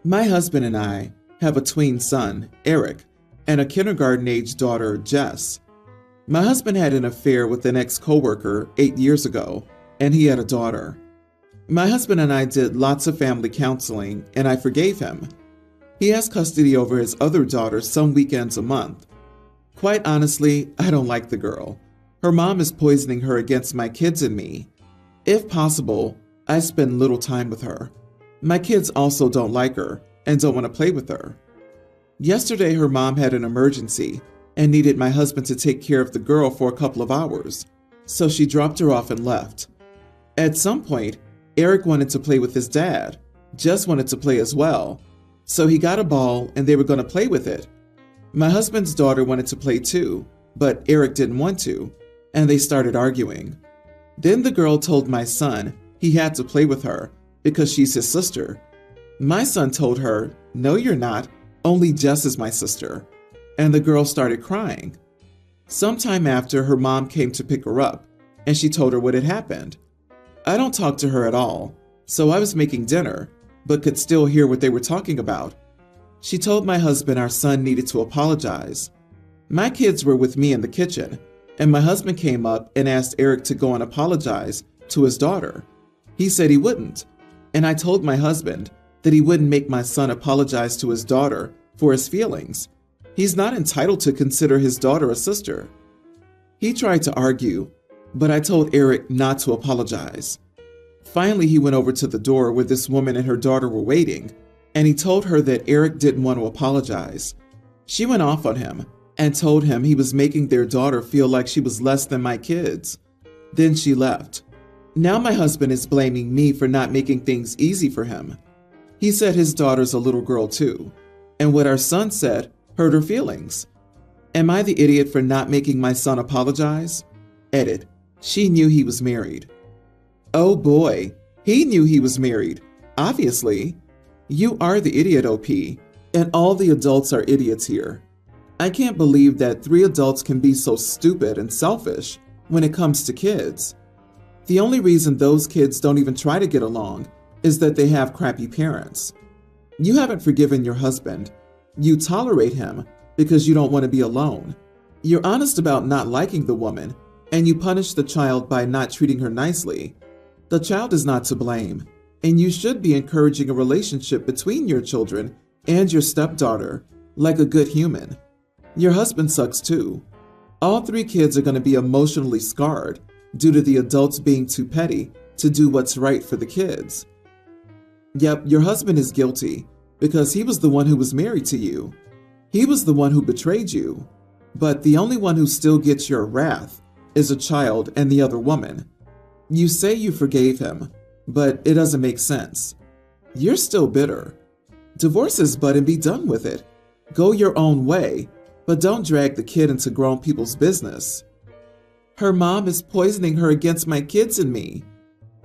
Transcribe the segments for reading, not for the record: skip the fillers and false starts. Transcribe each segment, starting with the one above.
My husband and I have a tween son, Eric, and a kindergarten-age daughter, Jess. My husband had an affair with an ex-coworker 8 years ago, and he had a daughter. My husband and I did lots of family counseling, and I forgave him. He has custody over his other daughter some weekends a month. Quite honestly, I don't like the girl. Her mom is poisoning her against my kids and me. If possible, I spend little time with her. My kids also don't like her and don't want to play with her. Yesterday, her mom had an emergency and needed my husband to take care of the girl for a couple of hours, so she dropped her off and left. At some point, Eric wanted to play with his dad. Jess wanted to play as well, so he got a ball and they were going to play with it. My husband's daughter wanted to play too, but Eric didn't want to, and they started arguing. Then the girl told my son he had to play with her because she's his sister. My son told her, "No, you're not. Only Jess is my sister." And the girl started crying. Sometime after, her mom came to pick her up, and she told her what had happened. I don't talk to her at all, so I was making dinner, but could still hear what they were talking about. She told my husband our son needed to apologize. My kids were with me in the kitchen, and my husband came up and asked Eric to go and apologize to his daughter. He said he wouldn't, and I told my husband that he wouldn't make my son apologize to his daughter for his feelings. He's not entitled to consider his daughter a sister. He tried to argue, but I told Eric not to apologize. Finally, he went over to the door where this woman and her daughter were waiting, and he told her that Eric didn't want to apologize. She went off on him and told him he was making their daughter feel like she was less than my kids. Then she left. Now my husband is blaming me for not making things easy for him. He said his daughter's a little girl too, and what our son said hurt her feelings. Am I the idiot for not making my son apologize? Edit. She knew he was married. Oh boy, he knew he was married. Obviously. You are the idiot, OP, and all the adults are idiots here. I can't believe that 3 adults can be so stupid and selfish when it comes to kids. The only reason those kids don't even try to get along is that they have crappy parents. You haven't forgiven your husband. You tolerate him because you don't want to be alone. You're honest about not liking the woman, and you punish the child by not treating her nicely. The child is not to blame, and you should be encouraging a relationship between your children and your stepdaughter like a good human. Your husband sucks too. All 3 kids are going to be emotionally scarred due to the adults being too petty to do what's right for the kids. Yep, your husband is guilty because he was the one who was married to you. He was the one who betrayed you. But the only one who still gets your wrath is a child and the other woman. You say you forgave him, but it doesn't make sense. You're still bitter. Divorce his butt and be done with it. Go your own way, but don't drag the kid into grown people's business. Her mom is poisoning her against my kids and me.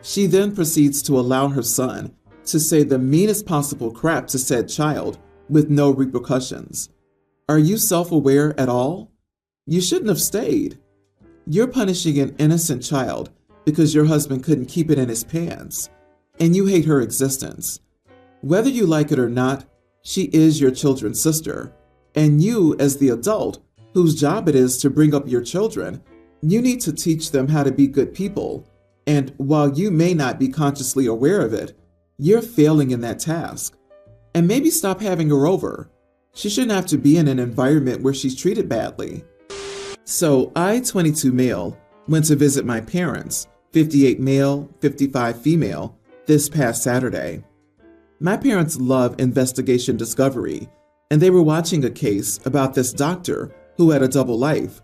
She then proceeds to allow her son to say the meanest possible crap to said child with no repercussions. Are you self-aware at all? You shouldn't have stayed. You're punishing an innocent child because your husband couldn't keep it in his pants, and you hate her existence. Whether you like it or not, she is your children's sister, and you, as the adult whose job it is to bring up your children, you need to teach them how to be good people, and while you may not be consciously aware of it, you're failing in that task. And maybe stop having her over. She shouldn't have to be in an environment where she's treated badly. So I, 22 male, went to visit my parents, 58 male, 55 female, this past Saturday. My parents love investigation discovery, and they were watching a case about this doctor who had a double life.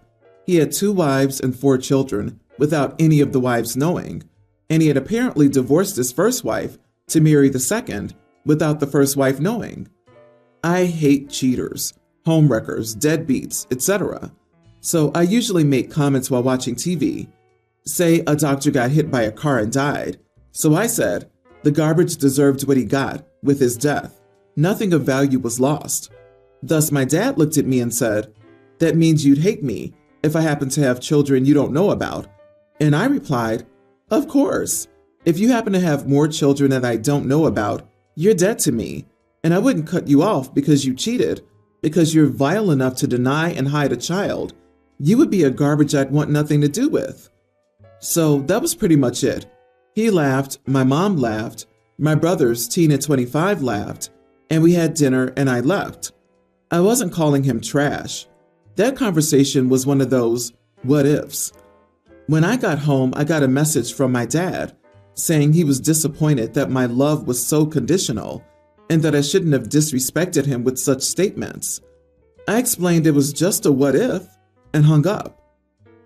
He had 2 wives and 4 children without any of the wives knowing, and he had apparently divorced his first wife to marry the second without the first wife knowing. I hate cheaters, homewreckers, deadbeats, etc. So I usually make comments while watching TV. Say a doctor got hit by a car and died. So I said, the garbage deserved what he got with his death. Nothing of value was lost. Thus my dad looked at me and said, that means you'd hate me if I happen to have children you don't know about. And I replied, of course. If you happen to have more children that I don't know about, you're dead to me. And I wouldn't cut you off because you cheated, because you're vile enough to deny and hide a child. You would be a garbage I'd want nothing to do with. So that was pretty much it. He laughed, my mom laughed, my brothers, teen and 25, laughed, and we had dinner and I left. I wasn't calling him trash. That conversation was one of those what ifs. When I got home, I got a message from my dad saying he was disappointed that my love was so conditional and that I shouldn't have disrespected him with such statements. I explained it was just a what if and hung up.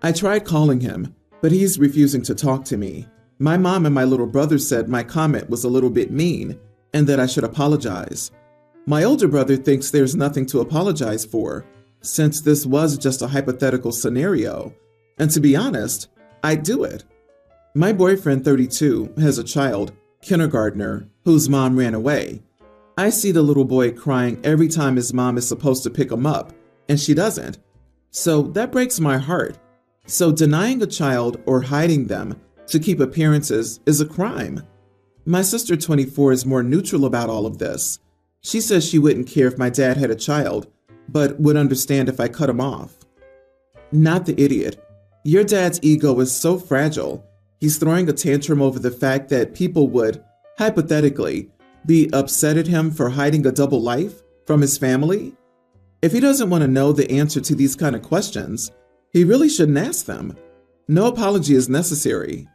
I tried calling him, but he's refusing to talk to me. My mom and my little brother said my comment was a little bit mean and that I should apologize. My older brother thinks there's nothing to apologize for, since this was just a hypothetical scenario. And to be honest, I'd do it. My boyfriend, 32, has a child, kindergartner, whose mom ran away. I see the little boy crying every time his mom is supposed to pick him up, and she doesn't. So that breaks my heart. So denying a child or hiding them to keep appearances is a crime. My sister, 24, is more neutral about all of this. She says she wouldn't care if my dad had a child, but would understand if I cut him off. Not the idiot. Your dad's ego is so fragile, he's throwing a tantrum over the fact that people would, hypothetically, be upset at him for hiding a double life from his family? If he doesn't want to know the answer to these kind of questions, he really shouldn't ask them. No apology is necessary.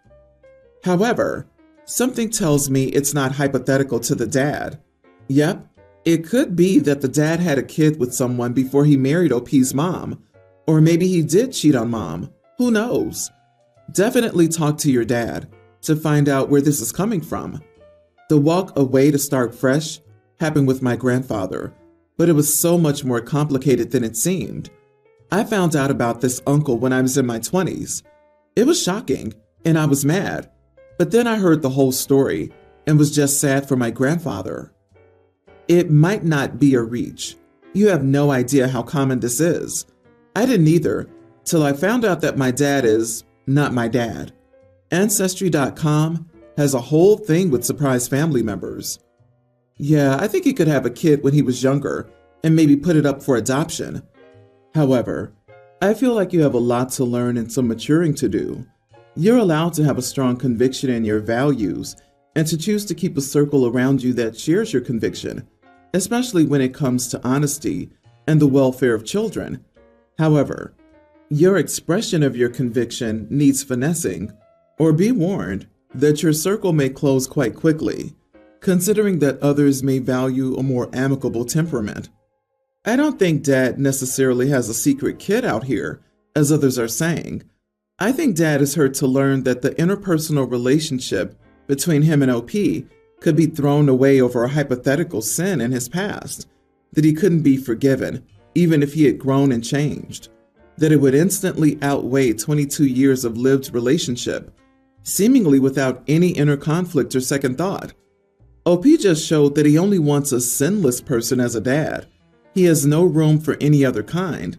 However, something tells me it's not hypothetical to the dad. Yep, it could be that the dad had a kid with someone before he married OP's mom, or maybe he did cheat on mom. Who knows? Definitely talk to your dad to find out where this is coming from. The walk away to start fresh happened with my grandfather, but it was so much more complicated than it seemed. I found out about this uncle when I was in my 20s. It was shocking, and I was mad, but then I heard the whole story and was just sad for my grandfather. It might not be a reach. You have no idea how common this is. I didn't either, till I found out that my dad is not my dad. Ancestry.com has a whole thing with surprise family members. Yeah, I think he could have a kid when he was younger and maybe put it up for adoption. However, I feel like you have a lot to learn and some maturing to do. You're allowed to have a strong conviction in your values and to choose to keep a circle around you that shares your conviction, especially when it comes to honesty and the welfare of children. However, your expression of your conviction needs finessing, or be warned that your circle may close quite quickly, considering that others may value a more amicable temperament. I don't think Dad necessarily has a secret kid out here, as others are saying. I think Dad is hurt to learn that the interpersonal relationship between him and OP could be thrown away over a hypothetical sin in his past, that he couldn't be forgiven, even if he had grown and changed, that it would instantly outweigh 22 years of lived relationship, seemingly without any inner conflict or second thought. OP just showed that he only wants a sinless person as a dad. He has no room for any other kind,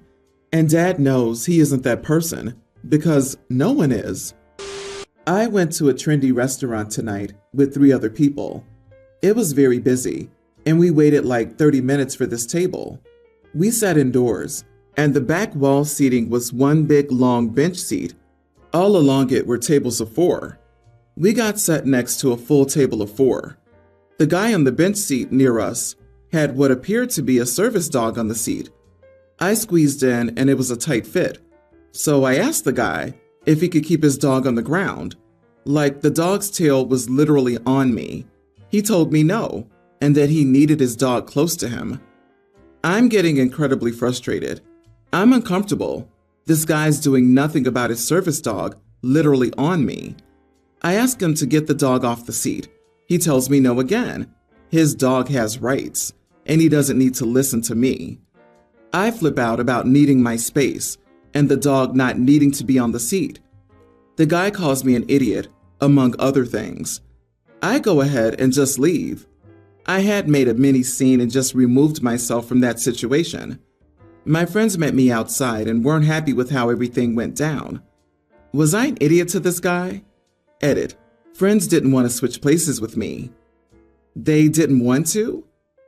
and Dad knows he isn't that person, because no one is. I went to a trendy restaurant tonight with 3 other people. It was very busy, and we waited like 30 minutes for this table. We sat indoors, and the back wall seating was one big long bench seat. All along it were tables of 4. We got sat next to a full table of 4. The guy on the bench seat near us had what appeared to be a service dog on the seat. I squeezed in and it was a tight fit. So I asked the guy if he could keep his dog on the ground. Like the dog's tail was literally on me. He told me no, and that he needed his dog close to him. I'm getting incredibly frustrated. I'm uncomfortable. This guy's doing nothing about his service dog literally on me. I ask him to get the dog off the seat. He tells me no again. His dog has rights, and he doesn't need to listen to me. I flip out about needing my space and the dog not needing to be on the seat. The guy calls me an idiot, among other things. I go ahead and just leave. I had made a mini scene and just removed myself from that situation. My friends met me outside and weren't happy with how everything went down. Was I an idiot to this guy? Edit. Friends didn't want to switch places with me. They didn't want to?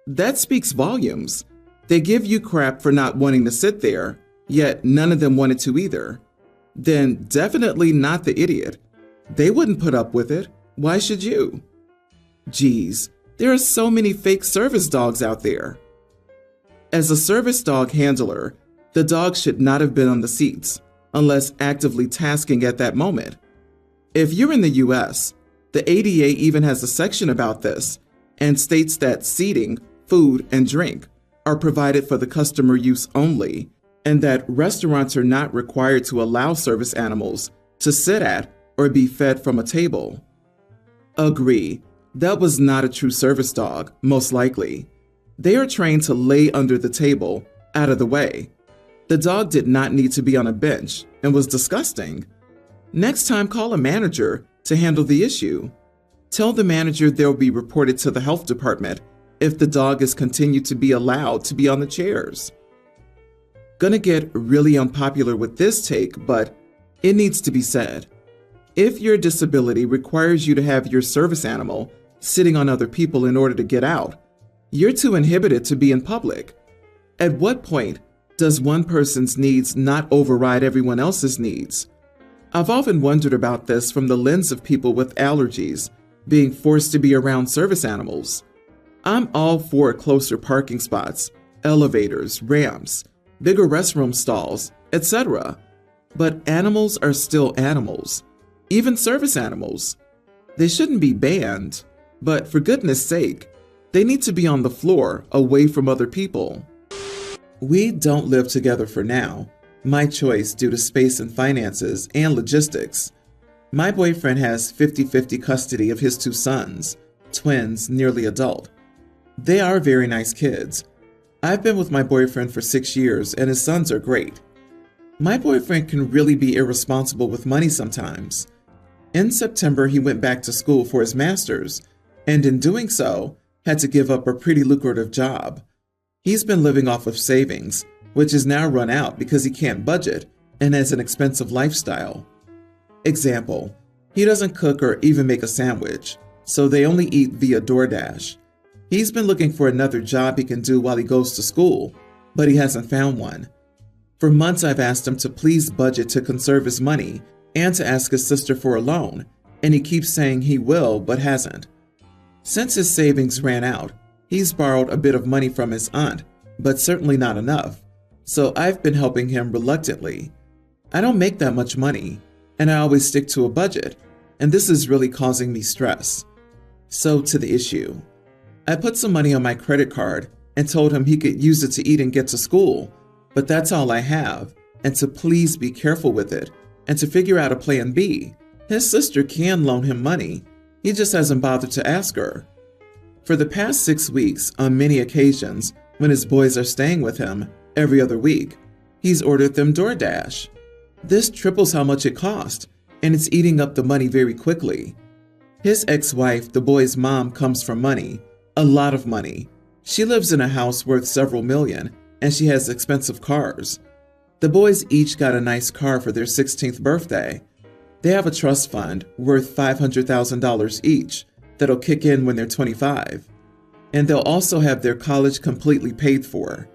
That speaks volumes. They give you crap for not wanting to sit there, yet none of them wanted to either. Then definitely not the idiot. They wouldn't put up with it. Why should you? Geez, there are so many fake service dogs out there. As a service dog handler, the dog should not have been on the seats, unless actively tasking at that moment. If you're in the US, the ADA even has a section about this and states that seating, food, and drink are provided for the customer use only, and that restaurants are not required to allow service animals to sit at or be fed from a table. Agree, that was not a true service dog, most likely. They are trained to lay under the table, out of the way. The dog did not need to be on a bench and was disgusting. Next time, call a manager to handle the issue. Tell the manager they'll be reported to the health department if the dog is continued to be allowed to be on the chairs. Gonna get really unpopular with this take, but it needs to be said. If your disability requires you to have your service animal sitting on other people in order to get out, you're too inhibited to be in public. At what point does one person's needs not override everyone else's needs? I've often wondered about this from the lens of people with allergies being forced to be around service animals. I'm all for closer parking spots, elevators, ramps, bigger restroom stalls, etc. But animals are still animals, even service animals. They shouldn't be banned, but for goodness sake, they need to be on the floor away from other people. We don't live together for now, my choice due to space and finances and logistics. My boyfriend has 50-50 custody of his two sons, twins, nearly adult. They are very nice kids. I've been with my boyfriend for 6 years and his sons are great. My boyfriend can really be irresponsible with money sometimes. In September, he went back to school for his master's, and in doing so, had to give up a pretty lucrative job. He's been living off of savings, which is now run out because he can't budget and has an expensive lifestyle. Example, he doesn't cook or even make a sandwich, so they only eat via DoorDash. He's been looking for another job he can do while he goes to school, but he hasn't found one. For months I've asked him to please budget to conserve his money and to ask his sister for a loan, and he keeps saying he will but hasn't. Since his savings ran out, he's borrowed a bit of money from his aunt, but certainly not enough, so I've been helping him reluctantly. I don't make that much money, and I always stick to a budget, and this is really causing me stress. So to the issue. I put some money on my credit card and told him he could use it to eat and get to school, but that's all I have, and to please be careful with it, and to figure out a plan B. His sister can loan him money, he just hasn't bothered to ask her. For the past 6 weeks, on many occasions, when his boys are staying with him, every other week, he's ordered them DoorDash. This triples how much it cost, and it's eating up the money very quickly. His ex-wife, the boy's mom, comes from money, a lot of money. She lives in a house worth several million, and she has expensive cars. The boys each got a nice car for their 16th birthday. They have a trust fund worth $500,000 each that'll kick in when they're 25. And they'll also have their college completely paid for.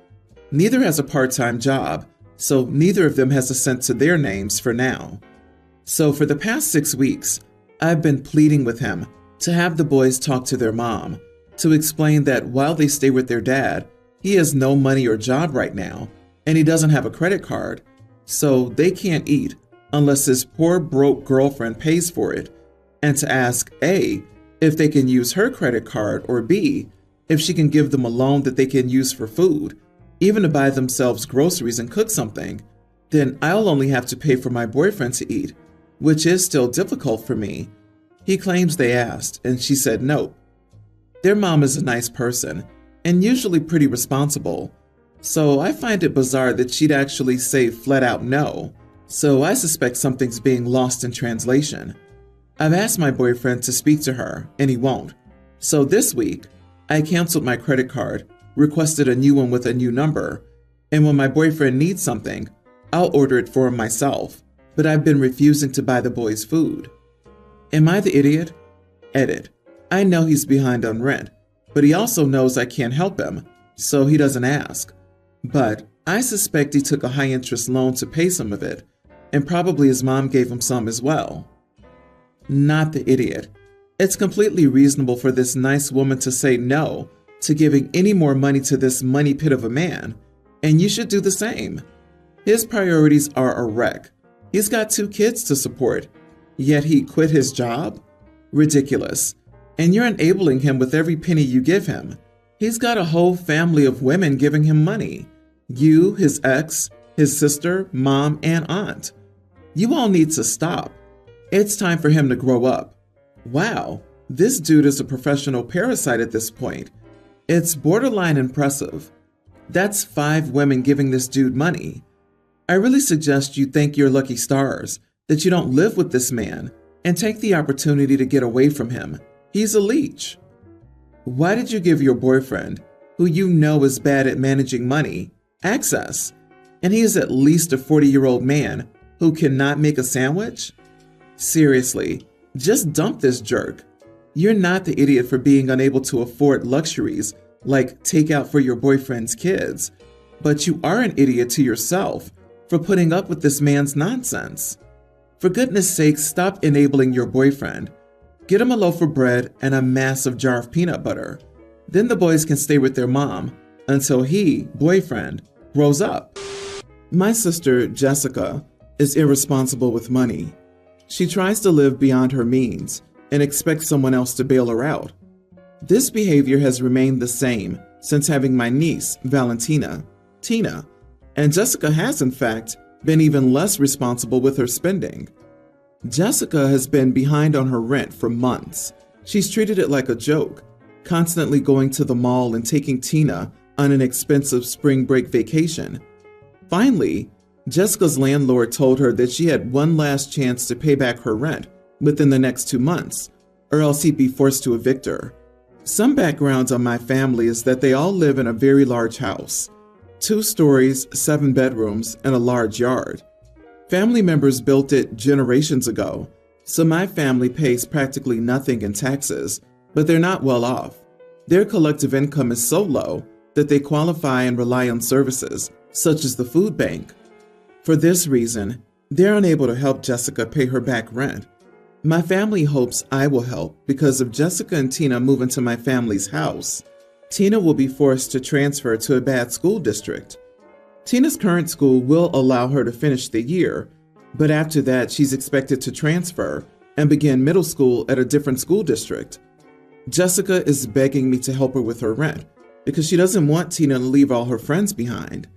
Neither has a part-time job, so neither of them has a cent to their names for now. So for the past 6 weeks, I've been pleading with him to have the boys talk to their mom, to explain that while they stay with their dad, he has no money or job right now, and he doesn't have a credit card, so they can't eat unless his poor broke girlfriend pays for it, and to ask A, if they can use her credit card, or B, if she can give them a loan that they can use for food, even to buy themselves groceries and cook something. Then I'll only have to pay for my boyfriend to eat, which is still difficult for me. He claims they asked, and she said no. Their mom is a nice person, and usually pretty responsible, so I find it bizarre that she'd actually say flat out no, so I suspect something's being lost in translation. I've asked my boyfriend to speak to her, and he won't. So this week, I canceled my credit card, requested a new one with a new number, and when my boyfriend needs something, I'll order it for him myself, but I've been refusing to buy the boys food. Am I the idiot? Edit. I know he's behind on rent, but he also knows I can't help him, so he doesn't ask. But I suspect he took a high-interest loan to pay some of it, and probably his mom gave him some as well. Not the idiot. It's completely reasonable for this nice woman to say no to giving any more money to this money pit of a man, and you should do the same. His priorities are a wreck. He's got 2 kids to support, yet he quit his job? Ridiculous. And you're enabling him with every penny you give him. He's got a whole family of women giving him money. You, his ex, his sister, mom, and aunt. You all need to stop. It's time for him to grow up. Wow, this dude is a professional parasite at this point. It's borderline impressive. That's 5 women giving this dude money. I really suggest you thank your lucky stars that you don't live with this man and take the opportunity to get away from him. He's a leech. Why did you give your boyfriend, who you know is bad at managing money, access? And he is at least a 40-year-old man who cannot make a sandwich? Seriously, just dump this jerk. You're not the idiot for being unable to afford luxuries like takeout for your boyfriend's kids, but you are an idiot to yourself for putting up with this man's nonsense. For goodness sake, stop enabling your boyfriend. Get him a loaf of bread and a massive jar of peanut butter. Then the boys can stay with their mom until he, boyfriend, grows up. My sister, Jessica, is irresponsible with money. She tries to live beyond her means and expects someone else to bail her out. This behavior has remained the same since having my niece, Valentina, Tina, and Jessica has, in fact, been even less responsible with her spending. Jessica has been behind on her rent for months. She's treated it like a joke, constantly going to the mall and taking Tina on an expensive spring break vacation. Finally, Jessica's landlord told her that she had one last chance to pay back her rent within the next 2 months, or else he'd be forced to evict her. Some backgrounds on my family is that they all live in a very large house. 2 stories, 7 bedrooms, and a large yard. Family members built it generations ago, so my family pays practically nothing in taxes, but they're not well off. Their collective income is so low that they qualify and rely on services, such as the food bank. For this reason, they're unable to help Jessica pay her back rent. My family hopes I will help because if Jessica and Tina move into my family's house, Tina will be forced to transfer to a bad school district. Tina's current school will allow her to finish the year, but after that she's expected to transfer and begin middle school at a different school district. Jessica is begging me to help her with her rent because she doesn't want Tina to leave all her friends behind.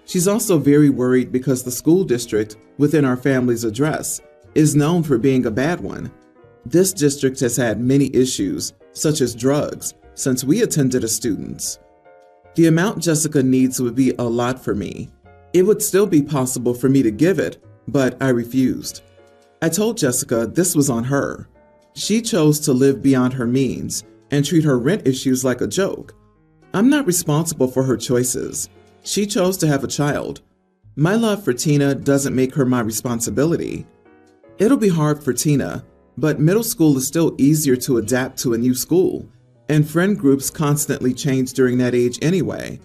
She's also very worried because the school district within our family's address is known for being a bad one. This district has had many issues, such as drugs, since we attended as students. The amount Jessica needs would be a lot for me. It would still be possible for me to give it, but I refused. I told Jessica this was on her. She chose to live beyond her means and treat her rent issues like a joke. I'm not responsible for her choices. She chose to have a child. My love for Tina doesn't make her my responsibility. It'll be hard for Tina, but middle school is still easier to adapt to a new school, and friend groups constantly change during that age anyway.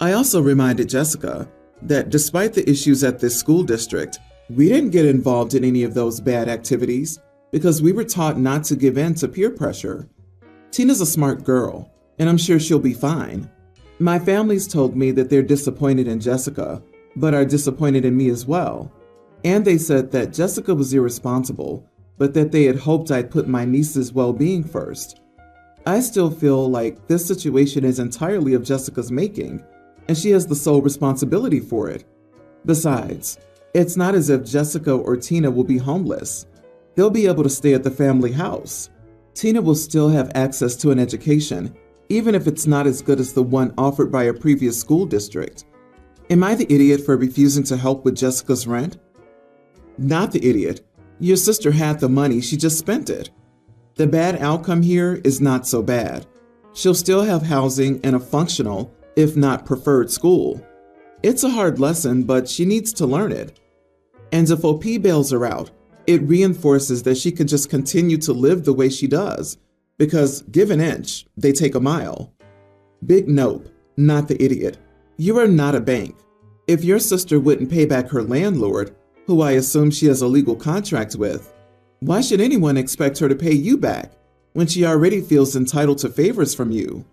I also reminded Jessica that despite the issues at this school district, we didn't get involved in any of those bad activities because we were taught not to give in to peer pressure. Tina's a smart girl, and I'm sure she'll be fine. My family's told me that they're disappointed in Jessica, but are disappointed in me as well. And they said that Jessica was irresponsible, but that they had hoped I'd put my niece's well-being first. I still feel like this situation is entirely of Jessica's making, and she has the sole responsibility for it. Besides, it's not as if Jessica or Tina will be homeless. They'll be able to stay at the family house. Tina will still have access to an education, even if it's not as good as the one offered by a previous school district. Am I the idiot for refusing to help with Jessica's rent? Not the idiot. Your sister had the money, she just spent it. The bad outcome here is not so bad. She'll still have housing and a functional, if not preferred, school. It's a hard lesson, but she needs to learn it. And if OP bails her out, it reinforces that she can just continue to live the way she does, Because give an inch, they take a mile. Big nope, not the idiot. You are not a bank. If your sister wouldn't pay back her landlord, who I assume she has a legal contract with, why should anyone expect her to pay you back when she already feels entitled to favors from you?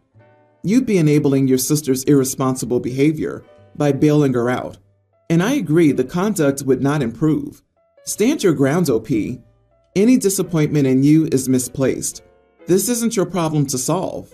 You'd be enabling your sister's irresponsible behavior by bailing her out. And I agree the conduct would not improve. Stand your ground, OP. Any disappointment in you is misplaced. This isn't your problem to solve.